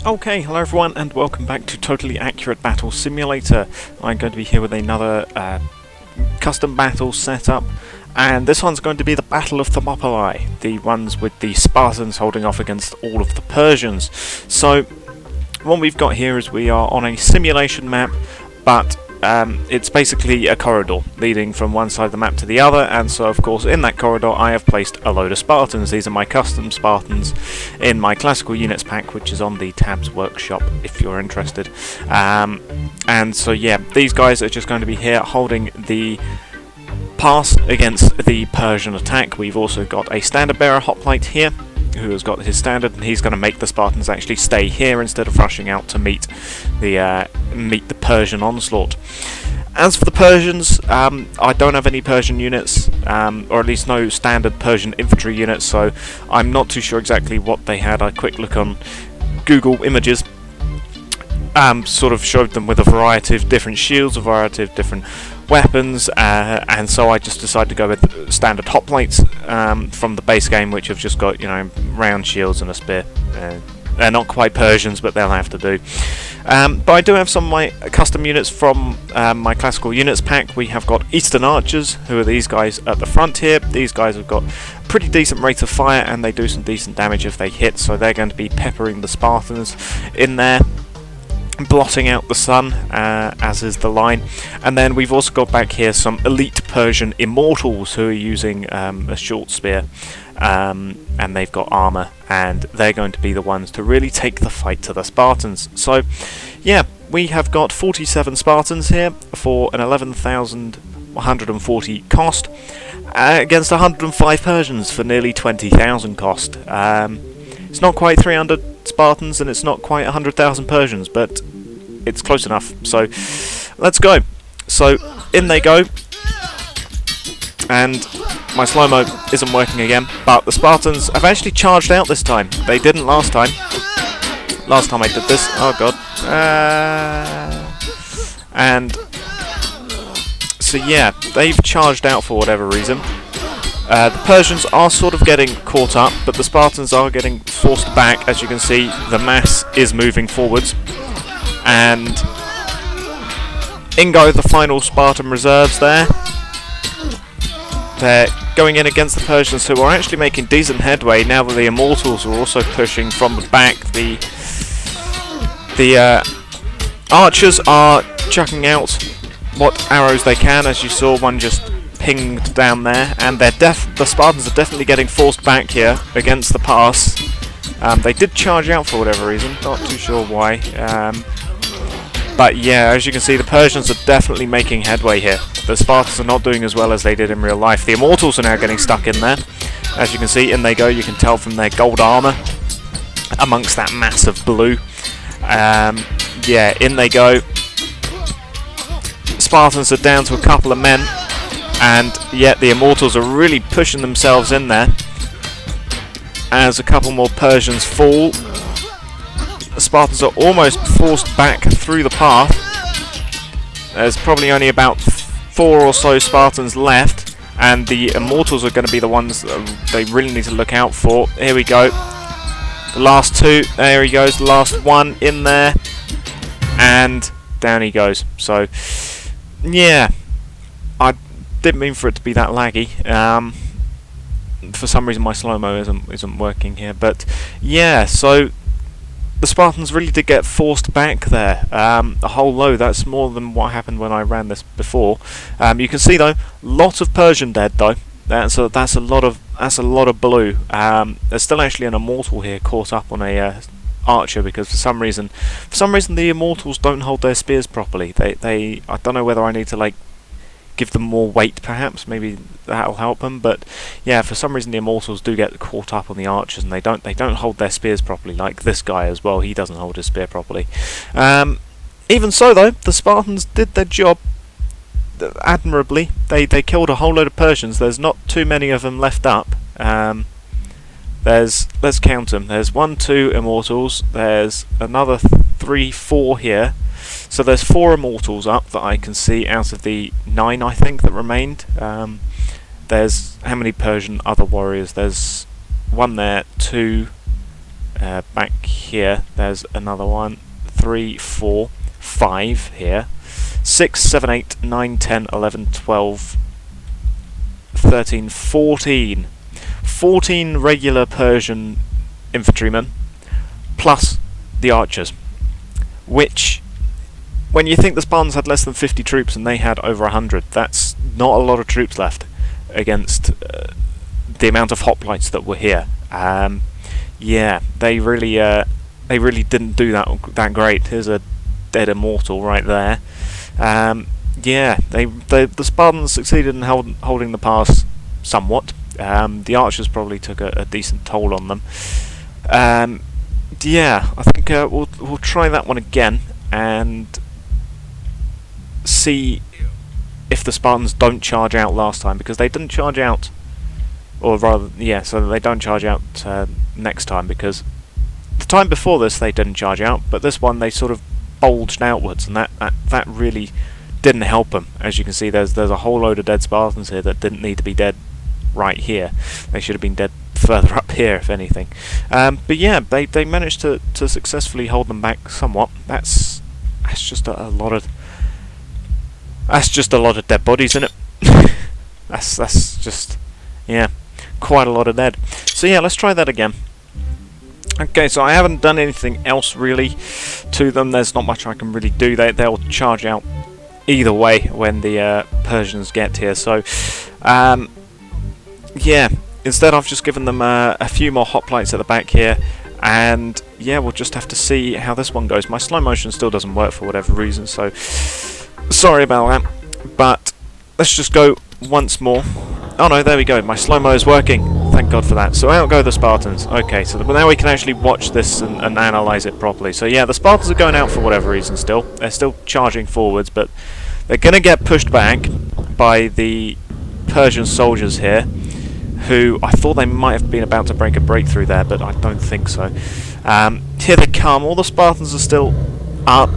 Okay, hello everyone and welcome back to Totally Accurate Battle Simulator. I'm going to be here with another custom battle setup, and this one's going to be the Battle of Thermopylae, the ones with the Spartans holding off against all of the Persians. So what we've got here is we are on a simulation map, but it's basically a corridor leading from one side of the map to the other, and so of course in that corridor I have placed a load of Spartans. These are my custom Spartans in my classical units pack, which is on the tabs workshop if you're interested. And so yeah, these guys are just going to be here holding the pass against the Persian attack. We've also got a standard bearer hoplite here who has got his standard, and he's going to make the Spartans actually stay here instead of rushing out to meet the Persian onslaught. As for the Persians, I don't have any Persian units, or at least no standard Persian infantry units, so I'm not too sure exactly what they had. I quick look on Google Images, sort of showed them with a variety of different shields, a variety of different weapons, and so I just decided to go with standard hoplites from the base game, which have just got, round shields and a spear. They're not quite Persians, but they'll have to do. But I do have some of my custom units from my classical units pack. We have got Eastern Archers, who are these guys at the front here. These guys have got pretty decent rate of fire, and they do some decent damage if they hit, so they're going to be peppering the Spartans in there, blotting out the sun, as is the line. And then we've also got back here some elite Persian immortals who are using a short spear, and they've got armor, and they're going to be the ones to really take the fight to the Spartans. So yeah, we have got 47 Spartans here for an 11,140 cost, against 105 Persians for nearly 20,000 cost. It's not quite 300 Spartans and it's not quite 100,000 Persians, but it's close enough. So let's go. So in they go, and my slow-mo isn't working again, but the Spartans have actually charged out this time. They didn't last time. Last time I did this, oh god. And so yeah, they've charged out for whatever reason. The Persians are sort of getting caught up, but the Spartans are getting forced back. As you can see, the mass is moving forwards, and in go the final Spartan reserves there. They're going in against the Persians, who are actually making decent headway now that the Immortals are also pushing from the back. The archers are chucking out what arrows they can, as you saw one just pinged down there, and the Spartans are definitely getting forced back here against the pass. They did charge out for whatever reason, not too sure why. But yeah, as you can see, the Persians are definitely making headway here. The Spartans are not doing as well as they did in real life. The Immortals are now getting stuck in there. As you can see, in they go. You can tell from their gold armor amongst that mass of blue. Yeah, in they go. Spartans are down to a couple of men, and yet the Immortals are really pushing themselves in there as a couple more Persians fall. The Spartans are almost forced back through the path. There's probably only about 4 or so Spartans left, and the Immortals are going to be the ones that they really need to look out for. Here we go. The last two. There he goes. The last one in there, and down he goes. So yeah, I didn't mean for it to be that laggy. For some reason my slow-mo isn't working here, but yeah, so the Spartans really did get forced back there, a whole load. That's more than what happened when I ran this before. You can see though, lot of Persian dead though. That's a lot of blue. There's still actually an immortal here caught up on a archer, because for some reason the Immortals don't hold their spears properly. I don't know whether I need to give them more weight, perhaps. Maybe that'll help them. But yeah, for some reason the Immortals do get caught up on the archers, and they don't hold their spears properly. Like this guy as well, he doesn't hold his spear properly. Even so though, the Spartans did their job admirably. They killed a whole load of Persians. There's not too many of them left up. Let's count them. There's 1, 2 Immortals. There's another 3, 4 here. So there's 4 Immortals up that I can see out of the 9, I think, that remained. There's how many Persian other warriors? There's 1 there, 2, back here, there's another one. 3, 4, 5 here. 6, 7, 8, 9, 10, 11, 12, 13, 14. 14 regular Persian infantrymen, plus the archers. Which, when you think the Spartans had less than 50 troops and they had over 100, that's not a lot of troops left against the amount of hoplites that were here. Yeah, they really didn't do that great. Here's a dead immortal right there. Yeah, the Spartans succeeded in holding the pass somewhat. The archers probably took a decent toll on them. Yeah, I think we'll try that one again and see if the Spartans don't charge out last time, because they didn't charge out, or rather, yeah, so they don't charge out next time, because the time before this they didn't charge out, but this one they sort of bulged outwards, and that really didn't help them. As you can see, there's a whole load of dead Spartans here that didn't need to be dead right here. They should have been dead further up here, if anything. But yeah, they managed to successfully hold them back somewhat. That's just a lot of dead bodies in it. that's just, yeah, quite a lot of dead. So yeah, let's try that again. Okay, so I haven't done anything else really to them. There's not much I can really do. They'll charge out either way when the Persians get here. So yeah, instead I've just given them a few more hoplites at the back here, and yeah, we'll just have to see how this one goes. My slow motion still doesn't work for whatever reason, so sorry about that, but let's just go once more. Oh no, there we go, my slow-mo is working, thank God for that. So out go the Spartans. Okay, so now we can actually watch this and analyse it properly. So yeah, the Spartans are going out for whatever reason still. They're still charging forwards, but they're going to get pushed back by the Persian soldiers here, who I thought they might have been about to break a breakthrough there, but I don't think so. Here they come. All the Spartans are still up,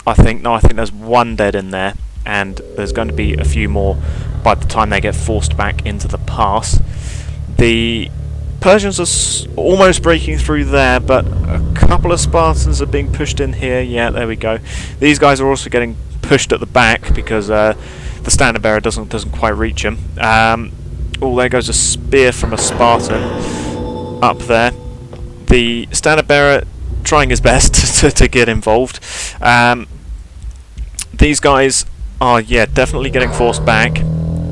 I think. No, I think there's one dead in there, and there's going to be a few more by the time they get forced back into the pass. The Persians are almost breaking through there, but a couple of Spartans are being pushed in here. Yeah, there we go. These guys are also getting pushed at the back because the standard bearer doesn't quite reach him. Oh, there goes a spear from a Spartan up there. The standard bearer trying his best to get involved. These guys are, yeah, definitely getting forced back.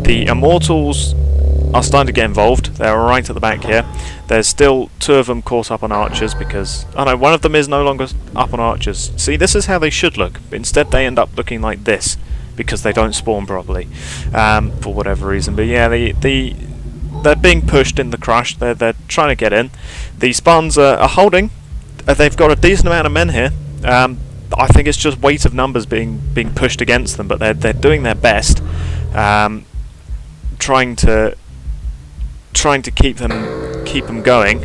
The immortals are starting to get involved. They're right at the back here. There's still two of them caught up on archers because... oh no, one of them is no longer up on archers. See, this is how they should look. Instead they end up looking like this, because they don't spawn properly, for whatever reason. But yeah, they're being pushed in the crush. They're trying to get in. The Spartans are holding. They've got a decent amount of men here. I think it's just weight of numbers being pushed against them, but they're doing their best, trying to keep them going.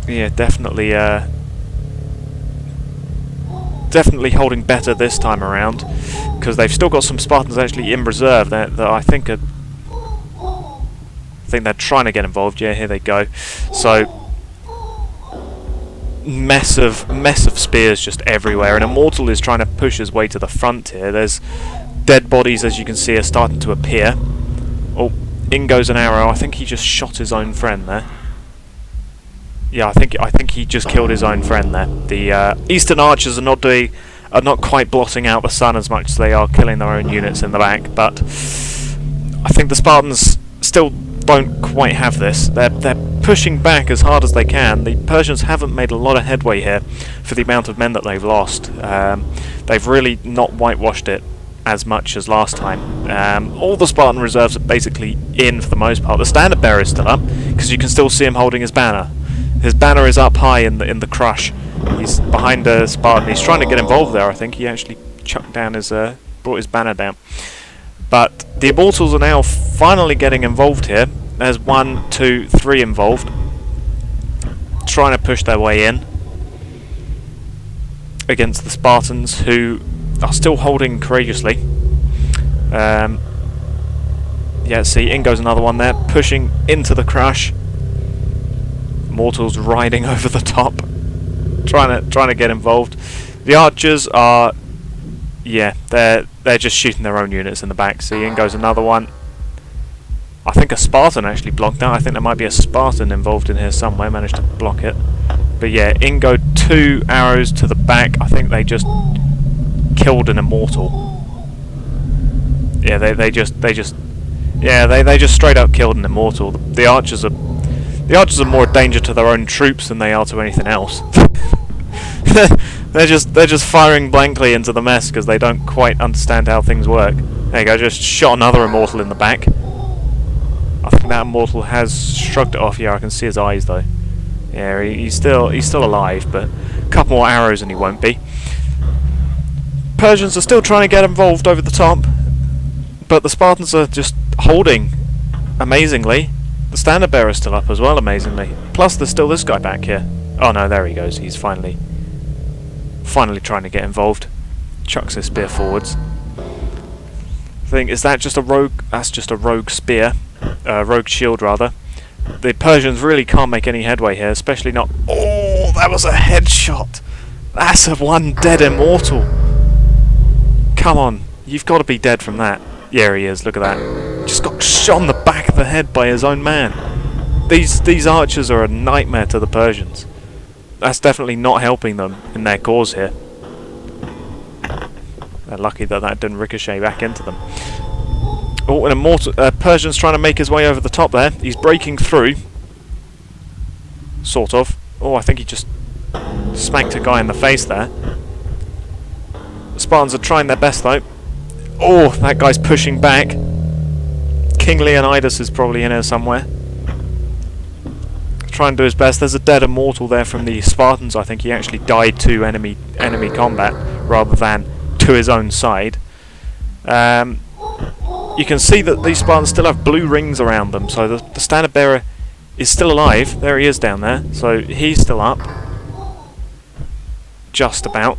Yeah, definitely holding better this time around, because they've still got some Spartans actually in reserve that I think they're trying to get involved. Yeah, here they go. So mess of spears just everywhere, and Immortal is trying to push his way to the front here. There's dead bodies, as you can see, are starting to appear. Oh, in goes an arrow. I think he just shot his own friend there. Yeah, I think he just killed his own friend there. The Eastern archers are not quite blotting out the sun as much as they are killing their own units in the back, but I think the Spartans still don't quite have this. They're pushing back as hard as they can. The Persians haven't made a lot of headway here for the amount of men that they've lost. They've really not whitewashed it as much as last time. All the Spartan reserves are basically in for the most part. The standard bearer is still up, because you can still see him holding his banner. His banner is up high in the crush. He's behind a Spartan. He's trying to get involved there. I think he actually chucked down brought his banner down. But the Immortals are now finally getting involved here. There's 1, 2, 3 involved, trying to push their way in against the Spartans, who are still holding courageously. Yeah, see, in goes another one there, pushing into the crush. Mortals riding over the top, trying to get involved. The archers are, yeah, they're just shooting their own units in the back. See, in goes another one. I think a Spartan actually blocked that. I think there might be a Spartan involved in here somewhere. Managed to block it. But yeah, in go 2 arrows to the back. I think they just killed an immortal. Yeah, they just straight up killed an immortal. The archers are more a danger to their own troops than they are to anything else. they're just firing blankly into the mess because they don't quite understand how things work. There you go, just shot another immortal in the back. I think that immortal has shrugged it off. Yeah, I can see his eyes though. Yeah, he's still alive, but a couple more arrows and he won't be. Persians are still trying to get involved over the top, but the Spartans are just holding amazingly. The standard bearer is still up as well, amazingly. Plus, there's still this guy back here. Oh no, there he goes. He's finally trying to get involved. Chucks his spear forwards. I think, is that just a rogue? That's just a rogue spear. Rogue shield, rather. The Persians really can't make any headway here, especially not... Oh, that was a headshot! That's a one dead immortal! Come on, you've got to be dead from that. Yeah, he is, look at that. Just got shot on the back of the head by his own man. These archers are a nightmare to the Persians. That's definitely not helping them in their cause here. They're lucky that that didn't ricochet back into them. Oh, an immortal Persian's trying to make his way over the top there. He's breaking through. Sort of. Oh, I think he just smacked a guy in the face there. The Spartans are trying their best though. Oh, that guy's pushing back. King Leonidas is probably in here somewhere. Try and do his best. There's a dead immortal there from the Spartans. I think he actually died to enemy combat rather than to his own side. You can see that these Spartans still have blue rings around them, so the standard bearer is still alive. There he is down there, so he's still up. Just about.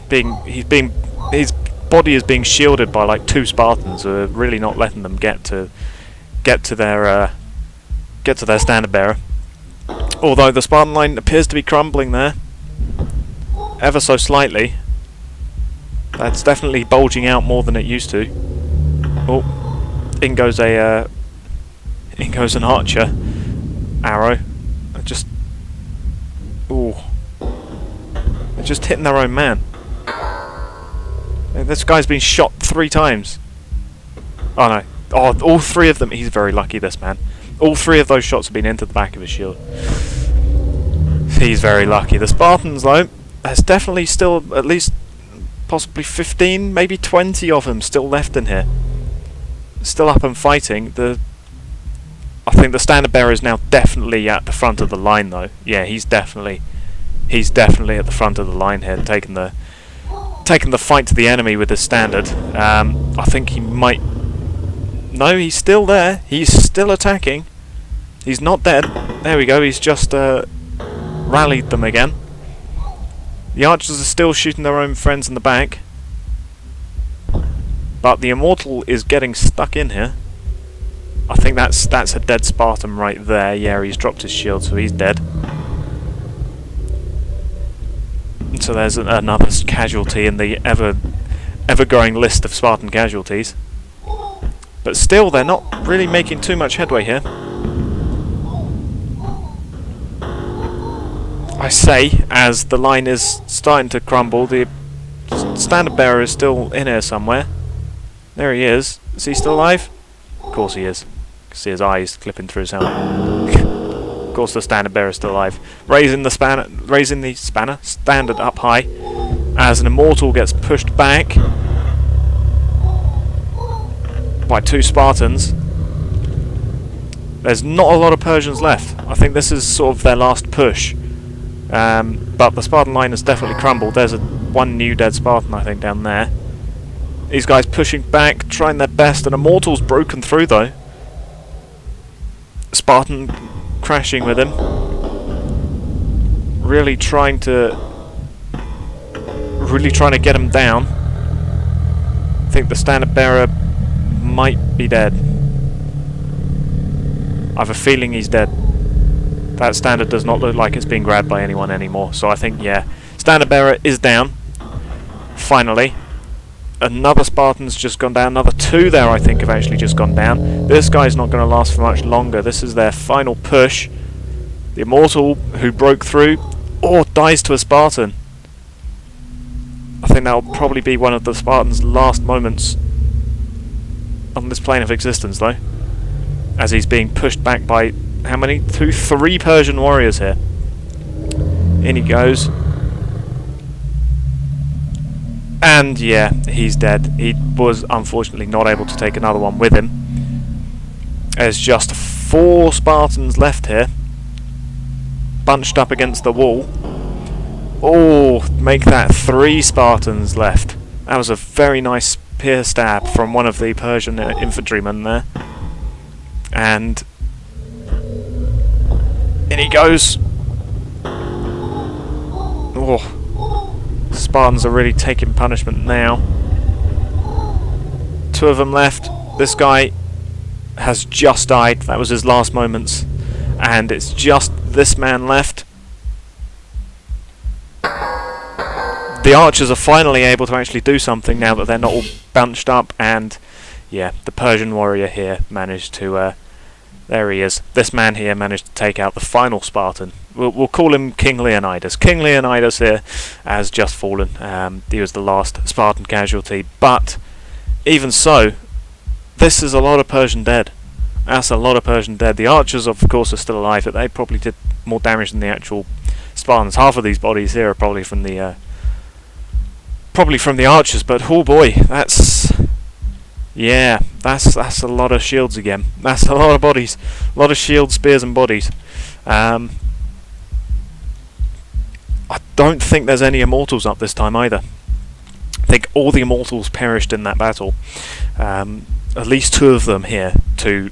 His body is being shielded by like 2 Spartans who are really not letting them get to their standard bearer. Although the Spartan line appears to be crumbling there, ever so slightly. That's definitely bulging out more than it used to. Oh, in goes an archer arrow. They're just hitting their own man. This guy's been shot 3 times. Oh no! Oh, all 3 of them. He's very lucky, this man. All 3 of those shots have been into the back of his shield. He's very lucky. The Spartans, though, there's definitely still at least possibly 15, maybe 20 of them still left in here. Still up and fighting. I think the standard bearer is now definitely at the front of the line, though. Yeah, he's definitely at the front of the line here, taking the fight to the enemy with his standard. I think he might. No, he's still there. He's still attacking. He's not dead. There we go. He's just rallied them again. The archers are still shooting their own friends in the back. But the immortal is getting stuck in here. I think that's a dead Spartan right there. Yeah, he's dropped his shield, so he's dead. And so there's another casualty in the ever-growing list of Spartan casualties. But still, they're not really making too much headway here. I say, as the line is starting to crumble, the standard bearer is still in here somewhere. There he is. Is he still alive? Of course he is. You can see his eyes clipping through his helmet. Of course the standard bearer is still alive. Raising the standard up high as an immortal gets pushed back by 2 Spartans. There's not a lot of Persians left. I think this is sort of their last push. But the Spartan line has definitely crumbled. There's one new dead Spartan, I think, down there. These guys pushing back, trying their best, and Immortal's broken through though. Spartan crashing with him. Really trying to get him down. I think the standard bearer might be dead. I have a feeling he's dead. That standard does not look like it's being grabbed by anyone anymore, so I think, yeah, standard bearer is down. Finally. Another Spartan's just gone down. Another 2 there, I think, have actually just gone down. This guy's not going to last for much longer. This is their final push. The Immortal, who broke through, dies to a Spartan. I think that will probably be one of the Spartan's last moments on this plane of existence, though, as he's being pushed back by how many? 3 Persian warriors here. In he goes. And yeah, he's dead. He was unfortunately not able to take another one with him. There's just 4 Spartans left here, bunched up against the wall. Oh, make that 3 Spartans left. That was a very nice spear stab from one of the Persian infantrymen there. And in he goes. Oh, Spartans are really taking punishment now. 2 of them left. This guy has just died. That was his last moments. And it's just this man left. The archers are finally able to actually do something now that they're not all bunched up. And yeah, the Persian warrior here managed to... there he is. This man here managed to take out the final Spartan. We'll call him King Leonidas. King Leonidas here has just fallen. He was the last Spartan casualty. But even so, this is a lot of Persian dead. That's a lot of Persian dead. The archers, of course, are still alive, but they probably did more damage than the actual Spartans. Half of these bodies here are probably from the archers. But oh boy, that's... yeah, that's a lot of shields again. That's a lot of bodies. A lot of shields, spears and bodies. I don't think there's any Immortals up this time either. I think all the Immortals perished in that battle. At least 2 of them here to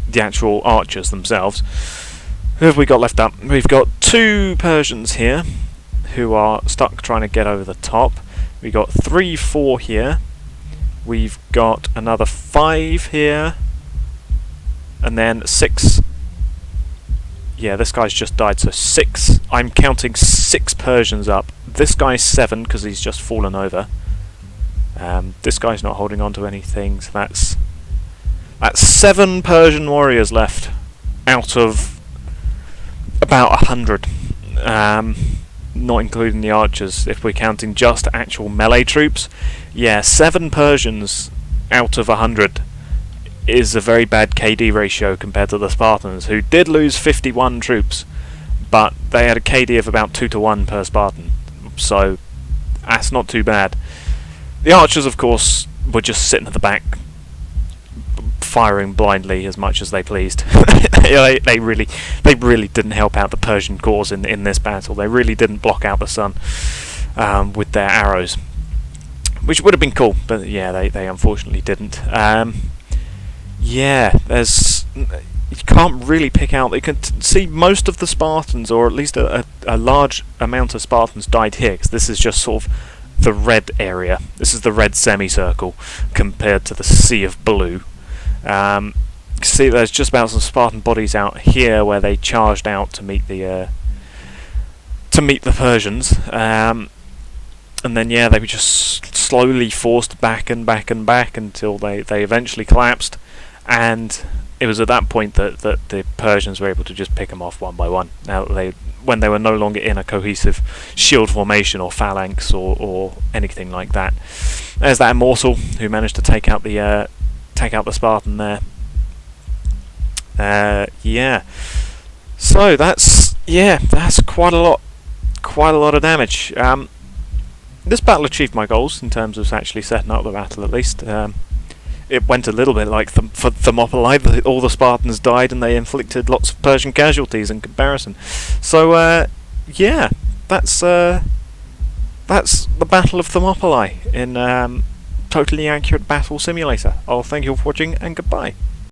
the actual archers themselves. Who have we got left up? We've got 2 Persians here who are stuck trying to get over the top. We've got 3, 4 here. We've got another 5 here, and then 6. Yeah, this guy's just died, so 6. I'm counting 6 Persians up. This guy's 7 because he's just fallen over. This guy's not holding on to anything, so that's 7 Persian warriors left out of about 100. Not including the archers, if we're counting just actual melee troops. Yeah, 7 Persians out of 100 is a very bad KD ratio compared to the Spartans, who did lose 51 troops, but they had a KD of about 2 to 1 per Spartan, so that's not too bad. The archers, of course, were just sitting at the back, firing blindly as much as they pleased. they really didn't help out the Persian cause in this battle. They really didn't block out the sun with their arrows, which would have been cool, but yeah, they unfortunately didn't. Yeah, you can't really pick out. You can see most of the Spartans, or at least a large amount of Spartans, died here, because this is just sort of the red area. This is the red semicircle compared to the sea of blue. You see, there's just about some Spartan bodies out here where they charged out to meet the Persians, and then yeah, they were just slowly forced back and back and back until they eventually collapsed. And it was at that point that the Persians were able to just pick them off one by one. Now when they were no longer in a cohesive shield formation or phalanx or anything like that. There's that Immortal who managed to take out the Spartan there. Yeah. So that's quite a lot of damage. This battle achieved my goals in terms of actually setting up the battle, at least. It went a little bit like for Thermopylae. All the Spartans died and they inflicted lots of Persian casualties in comparison. So yeah, that's the Battle of Thermopylae in Totally Accurate Battle Simulator. I'll thank you for watching and goodbye.